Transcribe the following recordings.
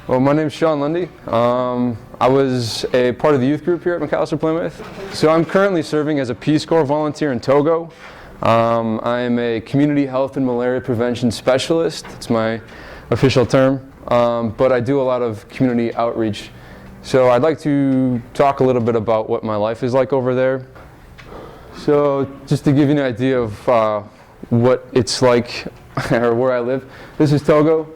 Well, my name's Sean Lundy. I was a part of the youth group here at McAllister Plymouth. So I'm currently serving as a Peace Corps volunteer in Togo. I am a community health and malaria prevention specialist. It's my official term. But I do a lot of community outreach. So I'd like to talk a little bit about what my life is like over there. So just to give you an idea of what it's like or where I live, this is Togo.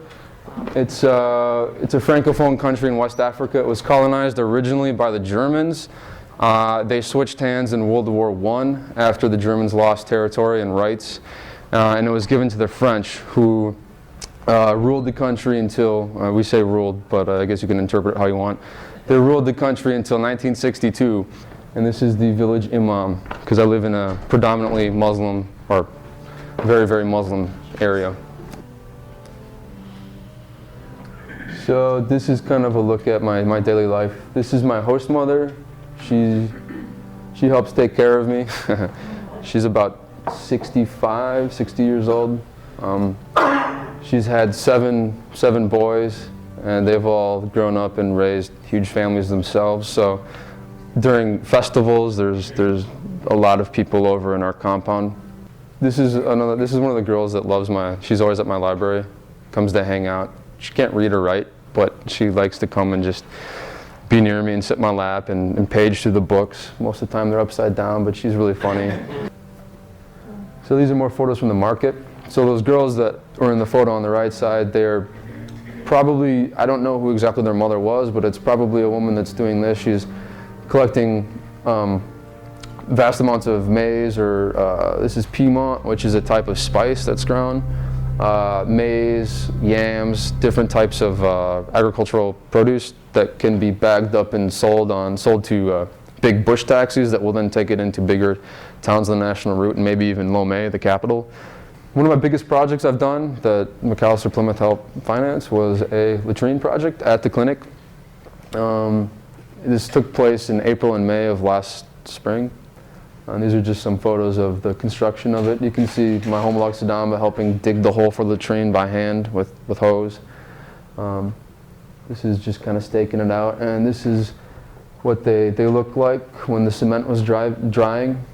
It's a francophone country in West Africa. It was colonized originally by the Germans. They switched hands in World War I after the Germans lost territory and rights. And it was given to the French, who ruled the country until, we say ruled, but I guess you can interpret it how you want. They ruled the country until 1962. And this is the village imam, because I live in a predominantly Muslim, or very, very Muslim area. So this is kind of a look at my daily life. This is my host mother. She helps take care of me. She's about 65, 60 years old. She's had seven boys, and they've all grown up and raised huge families themselves. So during festivals, there's a lot of people over in our compound. This is one of the girls that loves she's always at my library, comes to hang out. She can't read or write, but she likes to come and just be near me and sit in my lap and page through the books. Most of the time they're upside down, but she's really funny. So these are more photos from the market. So those girls that were in the photo on the right side, they're probably, I don't know who exactly their mother was, but it's probably a woman that's doing this. She's collecting vast amounts of maize, or this is Piedmont, which is a type of spice that's grown. Maize, yams, different types of agricultural produce that can be bagged up and sold to big bush taxis that will then take it into bigger towns on the national route, and maybe even Lomé, the capital. One of my biggest projects I've done that McAllister Plymouth helped finance was a latrine project at the clinic. This took place in April and May of last spring. And these are just some photos of the construction of it. You can see my homolog Sadamba helping dig the hole for the latrine by hand with hose. This is just kind of staking it out, and this is what they look like when the cement was drying.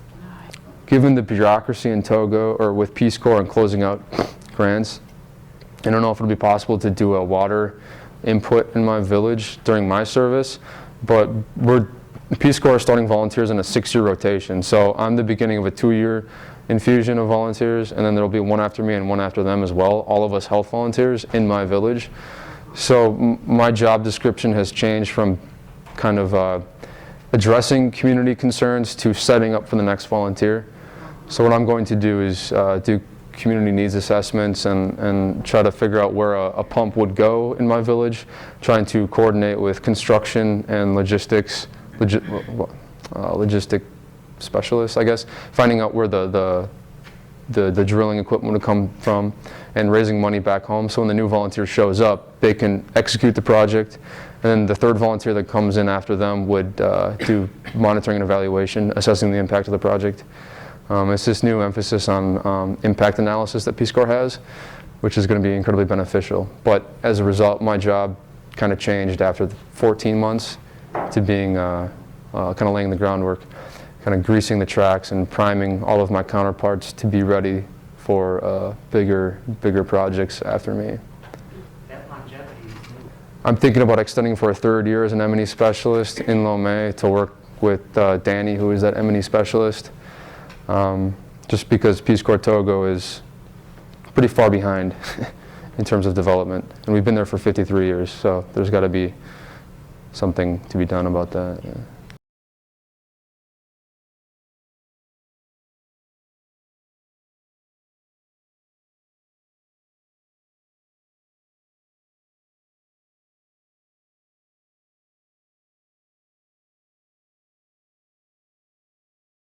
Given the bureaucracy in Togo, or with Peace Corps and closing out grants, I don't know if it'll be possible to do a water input in my village during my service, but Peace Corps is starting volunteers in a 6-year rotation. So I'm the beginning of a 2-year infusion of volunteers, and then there'll be one after me and one after them as well, all of us health volunteers in my village. So my job description has changed from kind of addressing community concerns to setting up for the next volunteer. So what I'm going to do is do community needs assessments and try to figure out where a pump would go in my village, trying to coordinate with construction and logistic specialists, I guess, finding out where the drilling equipment would come from, and raising money back home so when the new volunteer shows up, they can execute the project, and then the third volunteer that comes in after them would do monitoring and evaluation, assessing the impact of the project. It's this new emphasis on impact analysis that Peace Corps has, which is going to be incredibly beneficial. But as a result, my job kind of changed after 14 months to being kind of laying the groundwork, kind of greasing the tracks and priming all of my counterparts to be ready for bigger projects after me. That longevity is new. I'm thinking about extending for a 3rd year as an M&E specialist in Lomé to work with Danny, who is that M&E specialist, just because Peace Corps Togo is pretty far behind in terms of development. And we've been there for 53 years, so there's got to be something to be done about that. Yeah.